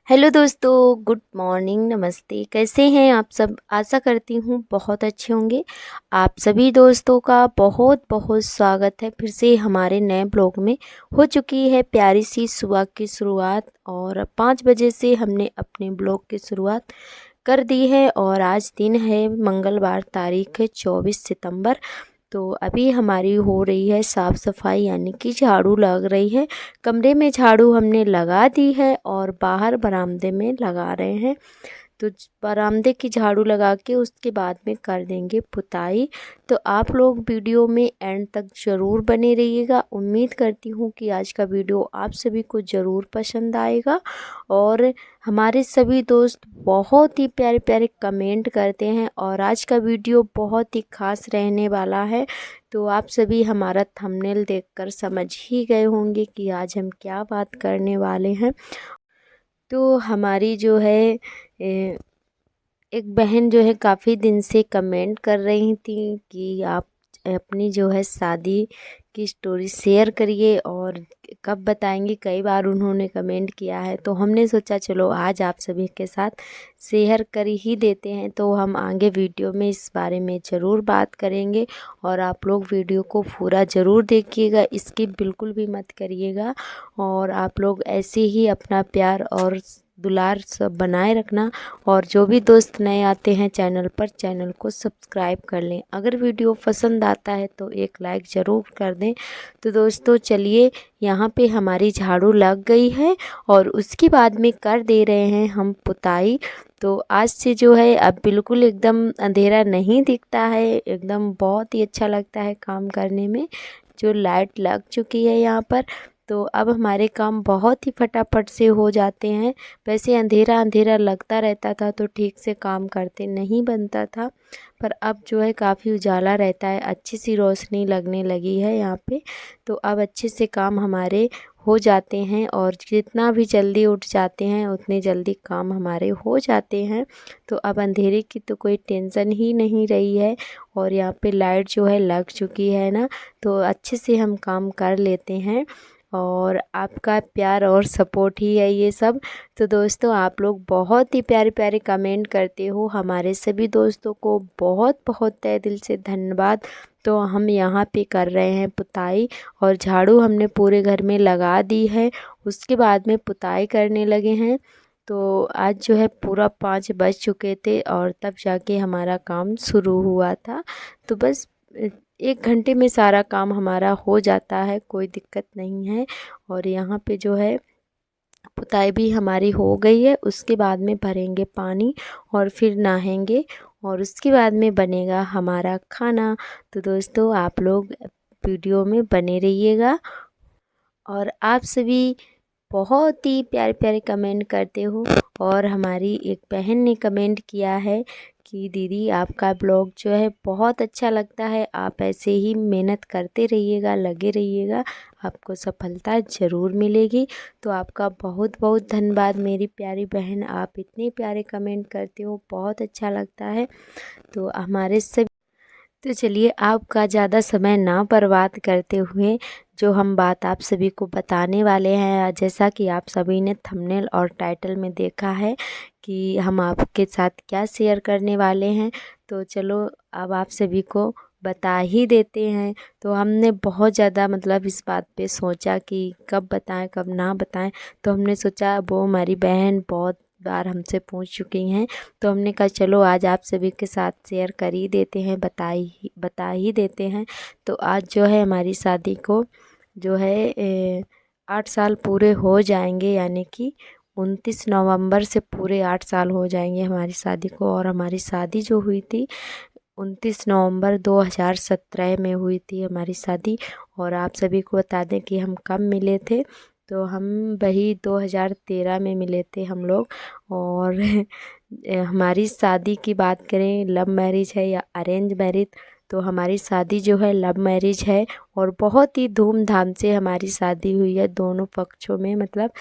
Hello दोस्तों, good morning, नमस्ते। कैसे हैं आप सब? आशा करती हूँ बहुत अच्छे होंगे। आप सभी दोस्तों का बहुत बहुत स्वागत है फिर से हमारे नए ब्लॉग में। हो चुकी है प्यारी सी सुबह की शुरुआत और 5 बजे से हमने अपने ब्लॉग की शुरुआत कर दी है और आज दिन है मंगलवार, तारीख है 24 सितंबर। तो अभी हमारी हो रही है साफ़ सफाई, यानी कि झाड़ू लग रही है। कमरे में झाड़ू हमने लगा दी है और बाहर बरामदे में लगा रहे हैं। तो बरामदे की झाड़ू लगा के उसके बाद में कर देंगे पुताई। तो आप लोग वीडियो में एंड तक ज़रूर बने रहिएगा। उम्मीद करती हूँ कि आज का वीडियो आप सभी को ज़रूर पसंद आएगा। और हमारे सभी दोस्त बहुत ही प्यारे प्यारे कमेंट करते हैं और आज का वीडियो बहुत ही खास रहने वाला है। तो आप सभी हमारा थंबनेल देखकर समझ ही गए होंगे कि आज हम क्या बात करने वाले हैं। तो हमारी जो है एक बहन जो है काफ़ी दिन से कमेंट कर रही थी कि आप अपनी जो है शादी की स्टोरी शेयर करिए और कब बताएंगे। कई बार उन्होंने कमेंट किया है, तो हमने सोचा चलो आज आप सभी के साथ शेयर कर ही देते हैं। तो हम आगे वीडियो में इस बारे में ज़रूर बात करेंगे और आप लोग वीडियो को पूरा ज़रूर देखिएगा, स्किप बिल्कुल भी मत करिएगा। और आप लोग ऐसे ही अपना प्यार और दुलार सब बनाए रखना। और जो भी दोस्त नए आते हैं चैनल पर, चैनल को सब्सक्राइब कर लें। अगर वीडियो पसंद आता है तो एक लाइक ज़रूर कर दें। तो दोस्तों चलिए, यहाँ पे हमारी झाड़ू लग गई है और उसके बाद में कर दे रहे हैं हम पुताई। तो आज से जो है अब बिल्कुल एकदम अंधेरा नहीं दिखता है, एकदम बहुत ही अच्छा लगता है काम करने में। जो लाइट लग चुकी है यहाँ पर, तो अब हमारे काम बहुत ही फटाफट से हो जाते हैं। वैसे अंधेरा अंधेरा लगता रहता था तो ठीक से काम करते नहीं बनता था, पर अब जो है काफ़ी उजाला रहता है, अच्छी सी रोशनी लगने लगी है यहाँ पे। तो अब अच्छे से काम हमारे हो जाते हैं और जितना भी जल्दी उठ जाते हैं उतने जल्दी काम हमारे हो जाते हैं। तो अब अंधेरे की तो कोई टेंशन ही नहीं रही है और यहाँ पे लाइट जो है लग चुकी है ना, तो अच्छे से हम काम कर लेते हैं। और आपका प्यार और सपोर्ट ही है ये सब। तो दोस्तों आप लोग बहुत ही प्यारे प्यारे कमेंट करते हो, हमारे सभी दोस्तों को बहुत बहुत तहे दिल से धन्यवाद। तो हम यहाँ पे कर रहे हैं पुताई और झाड़ू हमने पूरे घर में लगा दी है, उसके बाद में पुताई करने लगे हैं। तो आज जो है पूरा 5 बज चुके थे और तब जाके हमारा काम शुरू हुआ था। तो बस 1 घंटे में सारा काम हमारा हो जाता है, कोई दिक्कत नहीं है। और यहाँ पे जो है पुताई भी हमारी हो गई है। उसके बाद में भरेंगे पानी और फिर नहाएंगे और उसके बाद में बनेगा हमारा खाना। तो दोस्तों आप लोग वीडियो में बने रहिएगा। और आप सभी बहुत ही प्यारे प्यारे कमेंट करते हो। और हमारी एक बहन ने कमेंट किया है कि दीदी आपका ब्लॉग जो है बहुत अच्छा लगता है, आप ऐसे ही मेहनत करते रहिएगा, लगे रहिएगा, आपको सफलता ज़रूर मिलेगी। तो आपका बहुत बहुत धन्यवाद मेरी प्यारी बहन, आप इतने प्यारे कमेंट करते हो, बहुत अच्छा लगता है। तो हमारे सभी, तो चलिए आपका ज़्यादा समय ना बर्बाद करते हुए जो हम बात आप सभी को बताने वाले हैं, जैसा कि आप सभी ने थंबनेल और टाइटल में देखा है कि हम आपके साथ क्या शेयर करने वाले हैं। तो चलो अब आप सभी को बता ही देते हैं। तो हमने बहुत ज़्यादा मतलब इस बात पे सोचा कि कब बताएं कब ना बताएं। तो हमने सोचा, वो हमारी बहन बहुत बार हमसे पूछ चुकी हैं, तो हमने कहा चलो आज आप सभी के साथ शेयर कर ही देते हैं, बता ही देते हैं। तो आज जो है हमारी शादी को जो है 8 साल पूरे हो जाएंगे, यानी कि 29 नवंबर से पूरे 8 साल हो जाएंगे हमारी शादी को। और हमारी शादी जो हुई थी 29 नवंबर 2017 में हुई थी हमारी शादी। और आप सभी को बता दें कि हम कब मिले थे, तो हम वही 2013 में मिले थे हम लोग। और हमारी शादी की बात करें, लव मैरिज है या अरेंज मैरिज, तो हमारी शादी जो है लव मैरिज है और बहुत ही धूमधाम से हमारी शादी हुई है दोनों पक्षों में। मतलब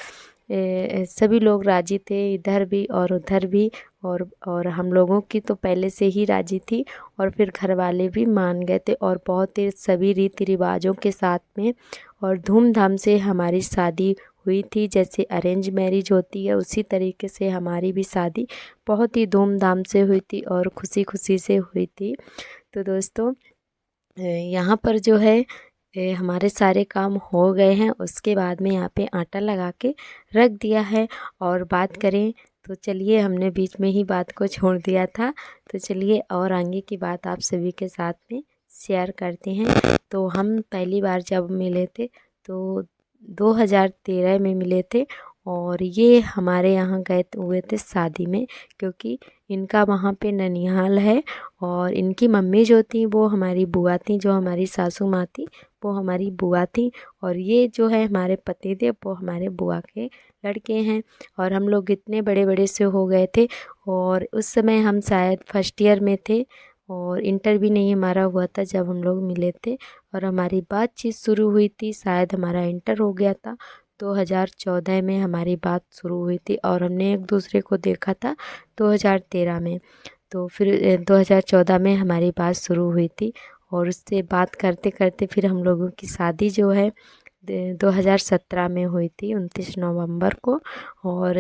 सभी लोग राजी थे, इधर भी और उधर भी। और हम लोगों की तो पहले से ही राजी थी और फिर घर वाले भी मान गए थे और बहुत ही सभी रीति रिवाजों के साथ में और धूमधाम से हमारी शादी हुई थी, जैसे अरेंज मैरिज होती है उसी तरीके से हमारी भी शादी बहुत ही धूमधाम से हुई थी और खुशी खुशी से हुई थी। तो दोस्तों यहाँ पर जो है हमारे सारे काम हो गए हैं। उसके बाद में यहाँ पे आटा लगा के रख दिया है। और बात करें तो चलिए, हमने बीच में ही बात को छोड़ दिया था, तो चलिए और आगे की बात आप सभी के साथ में शेयर करते हैं। तो हम पहली बार जब मिले थे तो 2013 में मिले थे, और ये हमारे यहाँ गए हुए थे शादी में, क्योंकि इनका वहाँ पे ननिहाल है और इनकी मम्मी जो थी वो हमारी बुआ थी, जो हमारी सासू माँ थी वो हमारी बुआ थी, और ये जो है हमारे पति थे वो हमारे बुआ के लड़के हैं। और हम लोग इतने बड़े बड़े से हो गए थे, और उस समय हम शायद फर्स्ट ईयर में थे और इंटर भी नहीं हमारा हुआ था जब हम लोग मिले थे। और हमारी बातचीत शुरू हुई थी, शायद हमारा इंटर हो गया था, 2014 में हमारी बात शुरू हुई थी, और हमने एक दूसरे को देखा था 2013 में। तो फिर 2014 में हमारी बात शुरू हुई थी, और उससे बात करते करते फिर हम लोगों की शादी जो है 2017 में हुई थी, 29 नवंबर को। और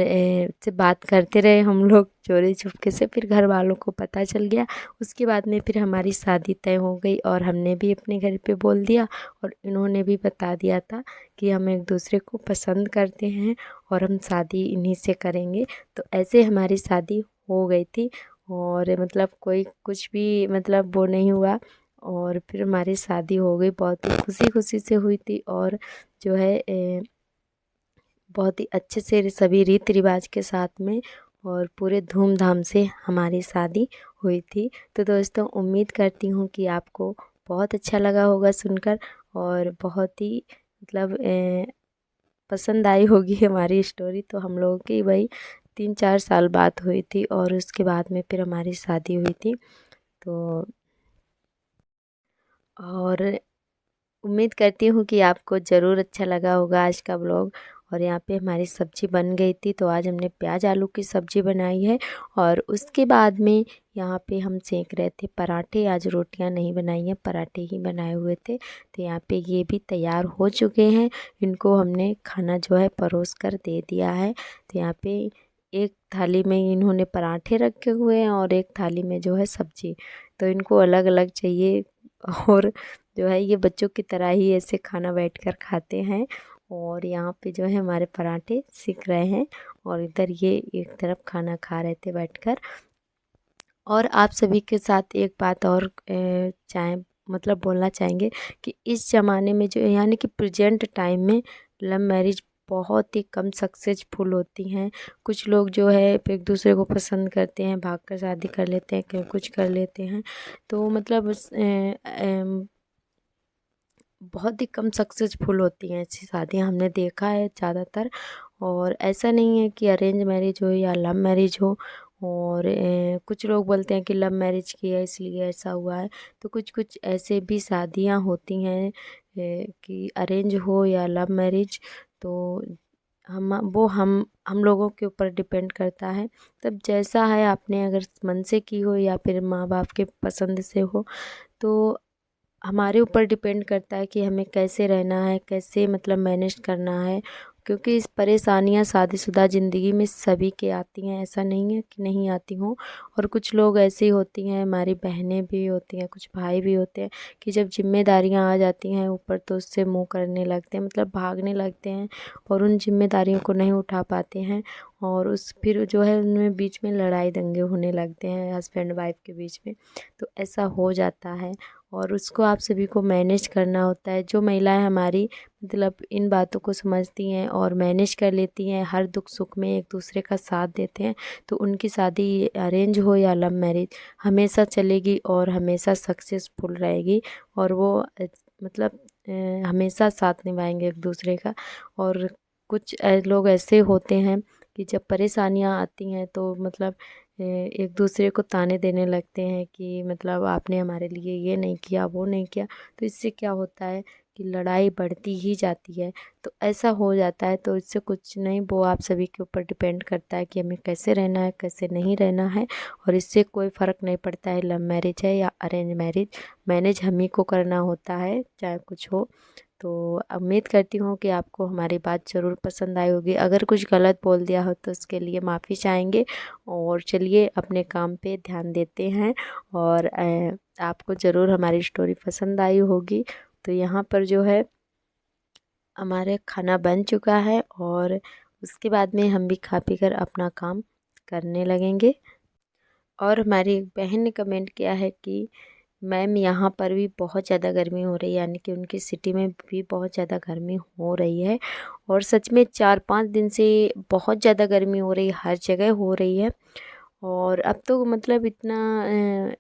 से बात करते रहे हम लोग चोरी छुपके से, फिर घर वालों को पता चल गया। उसके बाद में फिर हमारी शादी तय हो गई, और हमने भी अपने घर पे बोल दिया और इन्होंने भी बता दिया था कि हम एक दूसरे को पसंद करते हैं और हम शादी इन्हीं से करेंगे। तो ऐसे हमारी शादी हो गई थी, और मतलब कोई कुछ भी मतलब वो नहीं हुआ, और फिर हमारी शादी हो गई, बहुत ही खुशी खुशी से हुई थी। और जो है बहुत ही अच्छे से सभी रीति रिवाज के साथ में और पूरे धूमधाम से हमारी शादी हुई थी। तो दोस्तों उम्मीद करती हूँ कि आपको बहुत अच्छा लगा होगा सुनकर, और बहुत ही मतलब पसंद आई होगी हमारी स्टोरी। तो हम लोगों की वही 3-4 साल बात हुई थी, और उसके बाद में फिर हमारी शादी हुई थी। तो और उम्मीद करती हूँ कि आपको ज़रूर अच्छा लगा होगा आज का व्लॉग। और यहाँ पे हमारी सब्ज़ी बन गई थी, तो आज हमने प्याज आलू की सब्ज़ी बनाई है। और उसके बाद में यहाँ पे हम सेक रहे थे पराठे, आज रोटियाँ नहीं बनाई हैं, पराठे ही बनाए हुए थे। तो यहाँ पे ये भी तैयार हो चुके हैं, इनको हमने खाना जो है परोस कर दे दिया है। तो यहाँ पे एक थाली में इन्होंने पराठे रखे हुए हैं और एक थाली में जो है सब्ज़ी, तो इनको अलग अलग चाहिए। और जो है ये बच्चों की तरह ही ऐसे खाना बैठकर खाते हैं। और यहाँ पे जो है हमारे पराठे सीख रहे हैं, और इधर ये एक तरफ खाना खा रहे थे बैठकर। और आप सभी के साथ एक बात और मतलब बोलना चाहेंगे कि इस ज़माने में जो यानी कि प्रेजेंट टाइम में लव मैरिज बहुत ही कम सक्सेसफुल होती हैं। कुछ लोग जो है एक दूसरे को पसंद करते हैं, भागकर शादी कर लेते हैं, कहीं कुछ कर लेते हैं। तो मतलब बहुत ही कम सक्सेसफुल होती हैं ऐसी शादियाँ, हमने देखा है ज़्यादातर। और ऐसा नहीं है कि अरेंज मैरिज हो या लव मैरिज हो। और कुछ लोग बोलते हैं कि लव मैरिज की है इसलिए ऐसा हुआ है, तो कुछ कुछ ऐसे भी शादियाँ होती हैं कि अरेंज हो या लव मैरिज। तो हम लोगों के ऊपर डिपेंड करता है। तब जैसा है, आपने अगर मन से की हो या फिर माँ बाप के पसंद से हो, तो हमारे ऊपर डिपेंड करता है कि हमें कैसे रहना है, कैसे मतलब मैनेज करना है। क्योंकि इस परेशानियां शादीशुदा ज़िंदगी में सभी के आती हैं, ऐसा नहीं है कि नहीं आती हों। और कुछ लोग ऐसी होती हैं, हमारी बहनें भी होती हैं, कुछ भाई भी होते हैं, कि जब जिम्मेदारियां आ जाती हैं ऊपर तो उससे मुंह करने लगते हैं, मतलब भागने लगते हैं और उन जिम्मेदारियों को नहीं उठा पाते हैं। और उस फिर जो है उनमें बीच में लड़ाई दंगे होने लगते हैं हस्बैंड वाइफ के बीच में। तो ऐसा हो जाता है, और उसको आप सभी को मैनेज करना होता है। जो महिलाएं हमारी मतलब इन बातों को समझती हैं और मैनेज कर लेती हैं, हर दुख सुख में एक दूसरे का साथ देते हैं, तो उनकी शादी अरेंज हो या लव मैरिज हमेशा चलेगी और हमेशा सक्सेसफुल रहेगी। और वो मतलब हमेशा साथ निभाएंगे एक दूसरे का। और कुछ लोग ऐसे होते हैं कि जब परेशानियां आती हैं तो मतलब एक दूसरे को ताने देने लगते हैं कि मतलब आपने हमारे लिए ये नहीं किया, वो नहीं किया। तो इससे क्या होता है कि लड़ाई बढ़ती ही जाती है। तो ऐसा हो जाता है, तो इससे कुछ नहीं, वो आप सभी के ऊपर डिपेंड करता है कि हमें कैसे रहना है, कैसे नहीं रहना है। और इससे कोई फ़र्क नहीं पड़ता है लव मैरिज है या अरेंज मैरिज, मैनेज हम ही को करना होता है चाहे कुछ हो। तो उम्मीद करती हूँ कि आपको हमारी बात ज़रूर पसंद आई होगी। अगर कुछ गलत बोल दिया हो तो उसके लिए माफ़ी चाहेंगे। और चलिए अपने काम पे ध्यान देते हैं। और आपको ज़रूर हमारी स्टोरी पसंद आई होगी। तो यहाँ पर जो है हमारे खाना बन चुका है और उसके बाद में हम भी खा पी कर अपना काम करने लगेंगे। और हमारी एक बहन ने कमेंट किया है कि मैम यहाँ पर भी बहुत ज़्यादा गर्मी हो रही है, यानी कि उनकी सिटी में भी बहुत ज़्यादा गर्मी हो रही है। और सच में 4-5 दिन से बहुत ज़्यादा गर्मी हो रही है, हर जगह हो रही है। और अब तो मतलब इतना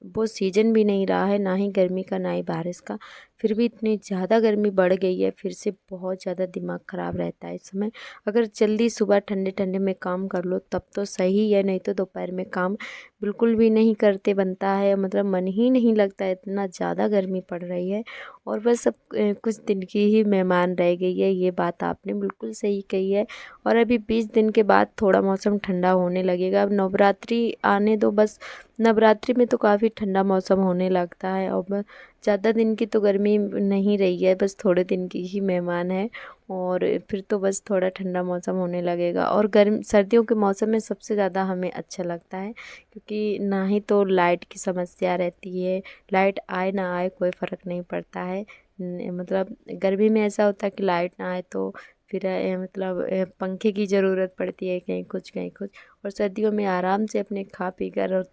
वो सीज़न भी नहीं रहा है, ना ही गर्मी का ना ही बारिश का, फिर भी इतनी ज़्यादा गर्मी बढ़ गई है। फिर से बहुत ज़्यादा दिमाग ख़राब रहता है इस समय। अगर जल्दी सुबह ठंडे ठंडे में काम कर लो तब तो सही है, नहीं तो दोपहर में काम बिल्कुल भी नहीं करते बनता है, मतलब मन ही नहीं लगता है, इतना ज़्यादा गर्मी पड़ रही है। और बस अब कुछ दिन की ही मेहमान रह गई है, ये बात आपने बिल्कुल सही कही है। और अभी 20 दिन के बाद थोड़ा मौसम ठंडा होने लगेगा। अब नवरात्रि आने दो बस, नवरात्रि में तो काफ़ी ठंडा मौसम होने लगता है। और ज़्यादा दिन की तो गर्मी नहीं रही है, बस थोड़े दिन की ही मेहमान है। और फिर तो बस थोड़ा ठंडा मौसम होने लगेगा। और गर्म सर्दियों के मौसम में सबसे ज़्यादा हमें अच्छा लगता है, क्योंकि ना ही तो लाइट की समस्या रहती है, लाइट आए ना आए कोई फ़र्क नहीं पड़ता है। मतलब गर्मी में ऐसा होता है कि लाइट ना आए तो फिर मतलब पंखे की ज़रूरत पड़ती है, कहीं कुछ कहीं कुछ। और सर्दियों में आराम से अपने खा पी कर और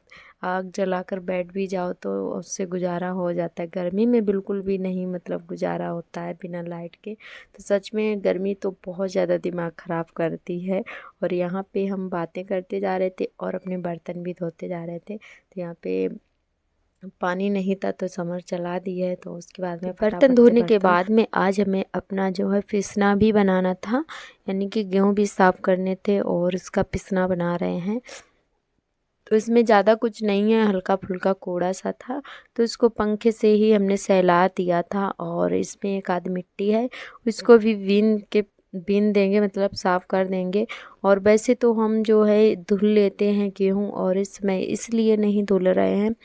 आग जलाकर बैठ भी जाओ तो उससे गुजारा हो जाता है। गर्मी में बिल्कुल भी नहीं मतलब गुजारा होता है बिना लाइट के। तो सच में गर्मी तो बहुत ज़्यादा दिमाग ख़राब करती है। और यहाँ पे हम बातें करते जा रहे थे और अपने बर्तन भी धोते जा रहे थे, तो यहाँ पे पानी नहीं था तो समर चला दी है। तो उसके बाद में बर्तन धोने के बाद में आज हमें अपना जो है पिसना भी बनाना था, यानी कि गेहूँ भी साफ़ करने थे और इसका पिसना बना रहे हैं। तो इसमें ज़्यादा कुछ नहीं है, हल्का फुल्का कोड़ा सा था, तो इसको पंखे से ही हमने सहला दिया था। और इसमें एक आध मिट्टी है, इसको भी बीन देंगे, मतलब साफ़ कर देंगे। और वैसे तो हम जो है धुल लेते हैं गेहूँ, और इसमें इसलिए नहीं धुल रहे हैं,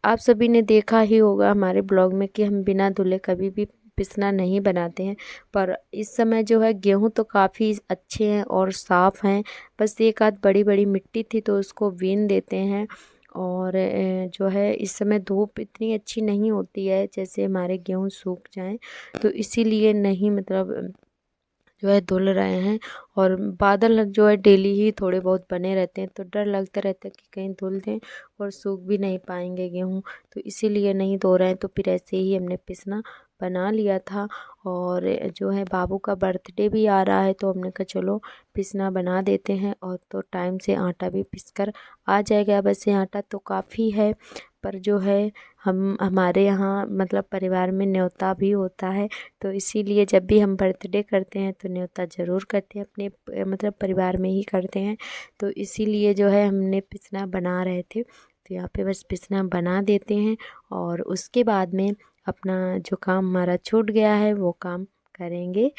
आप सभी ने देखा ही होगा हमारे ब्लॉग में कि हम बिना धुले कभी भी पिसना नहीं बनाते हैं। पर इस समय जो है गेहूं तो काफ़ी अच्छे हैं और साफ़ हैं, बस एक आध बड़ी बड़ी मिट्टी थी तो उसको बीन देते हैं। और जो है इस समय धूप इतनी अच्छी नहीं होती है जैसे हमारे गेहूं सूख जाएं, तो इसीलिए नहीं मतलब जो है धुल रहे हैं। और बादल जो है डेली ही थोड़े बहुत बने रहते हैं, तो डर लगता रहता है कि कहीं धुल दें और सूख भी नहीं पाएंगे गेहूँ, तो इसीलिए नहीं धो रहे हैं। तो फिर ऐसे ही हमने पिसना बना लिया था। और जो है बाबू का बर्थडे भी आ रहा है, तो हमने कहा चलो पिसना बना देते हैं, और तो टाइम से आटा भी पिस कर आ जाएगा। वैसे आटा तो काफ़ी है, पर जो है हमारे यहाँ मतलब परिवार में न्योता भी होता है, तो इसीलिए जब भी हम बर्थडे करते हैं तो न्योता ज़रूर करते हैं, अपने मतलब परिवार में ही करते हैं। तो इसीलिए जो है हमने पिसना बना रहे थे, तो यहाँ पे बस पिसना बना देते हैं और उसके बाद में अपना जो काम हमारा छूट गया है वो काम करेंगे।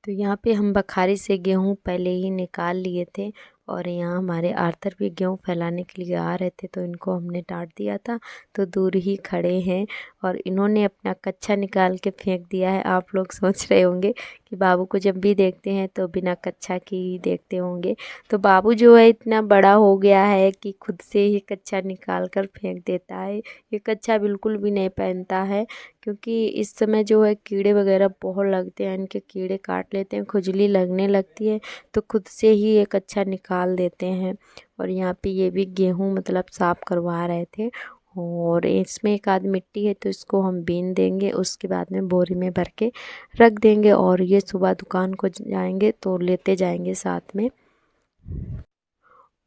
तो यहाँ पे हम बखारी से गेहूँ पहले ही निकाल लिए थे, और यहाँ हमारे आर्थर भी गेहूँ फैलाने के लिए आ रहे थे, तो इनको हमने डांट दिया था, तो दूर ही खड़े हैं और इन्होंने अपना कच्छा निकाल के फेंक दिया है। आप लोग सोच रहे होंगे कि बाबू को जब भी देखते हैं तो बिना कच्छा के ही देखते होंगे, तो बाबू जो है इतना बड़ा हो गया है कि खुद से ही कच्छा निकाल कर फेंक देता है। ये कच्छा बिल्कुल भी नहीं पहनता है, क्योंकि इस समय जो है कीड़े वगैरह बहुत लगते हैं, इनके कीड़े काट लेते हैं, खुजली लगने लगती है, तो खुद से ही एक अच्छा निकाल देते हैं। और यहाँ पे ये भी गेहूँ मतलब साफ़ करवा रहे थे, और इसमें एक आध मिट्टी है तो इसको हम बीन देंगे, उसके बाद में बोरी में भर के रख देंगे, और ये सुबह दुकान को जाएंगे तो लेते जाएंगे साथ में।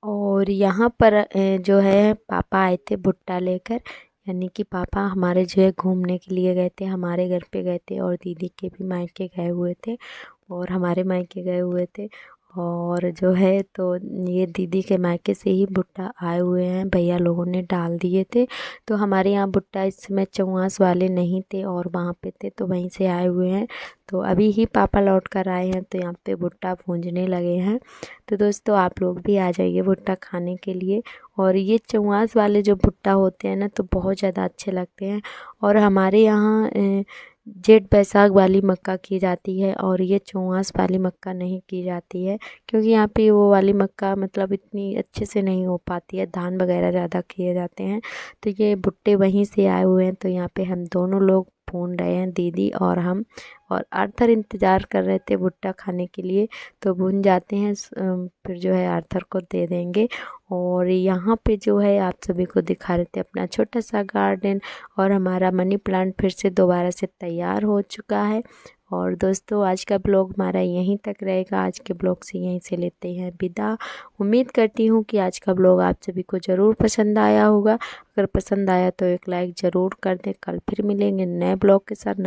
और यहाँ पर जो है पापा आए थे भुट्टा लेकर, यानी कि पापा हमारे जो है घूमने के लिए गए थे, हमारे घर पे गए थे, और दीदी के भी मायके गए हुए थे और हमारे मायके गए हुए थे। और जो है तो ये दीदी के मायके से ही भुट्टा आए हुए हैं, भैया लोगों ने डाल दिए थे। तो हमारे यहाँ भुट्टा इस समय चौंवास वाले नहीं थे और वहाँ पे थे, तो वहीं से आए हुए हैं। तो अभी ही पापा लौट कर आए हैं, तो यहाँ पे भुट्टा भूंजने लगे हैं। तो दोस्तों आप लोग भी आ जाइए भुट्टा खाने के लिए। और ये चौंवास वाले जो भुट्टा होते हैं ना, तो बहुत ज़्यादा अच्छे लगते हैं। और हमारे यहाँ जेठ बैसाख वाली मक्का की जाती है और ये चौमास वाली मक्का नहीं की जाती है, क्योंकि यहाँ पे वो वाली मक्का मतलब इतनी अच्छे से नहीं हो पाती है, धान वगैरह ज़्यादा किए जाते हैं। तो ये भुट्टे वहीं से आए हुए हैं, तो यहाँ पे हम दोनों लोग भून रहे हैं, दीदी और हम। और आर्थर इंतज़ार कर रहे थे भुट्टा खाने के लिए, तो भून जाते हैं फिर जो है आर्थर को दे देंगे। और यहाँ पे जो है आप सभी को दिखा रहे थे अपना छोटा सा गार्डन, और हमारा मनी प्लांट फिर से दोबारा से तैयार हो चुका है। और दोस्तों आज का ब्लॉग हमारा यहीं तक रहेगा, आज के ब्लॉग से यहीं से लेते हैं विदा। उम्मीद करती हूँ कि आज का ब्लॉग आप सभी को ज़रूर पसंद आया होगा। अगर पसंद आया तो एक लाइक ज़रूर कर दें। कल फिर मिलेंगे नए ब्लॉग के साथ।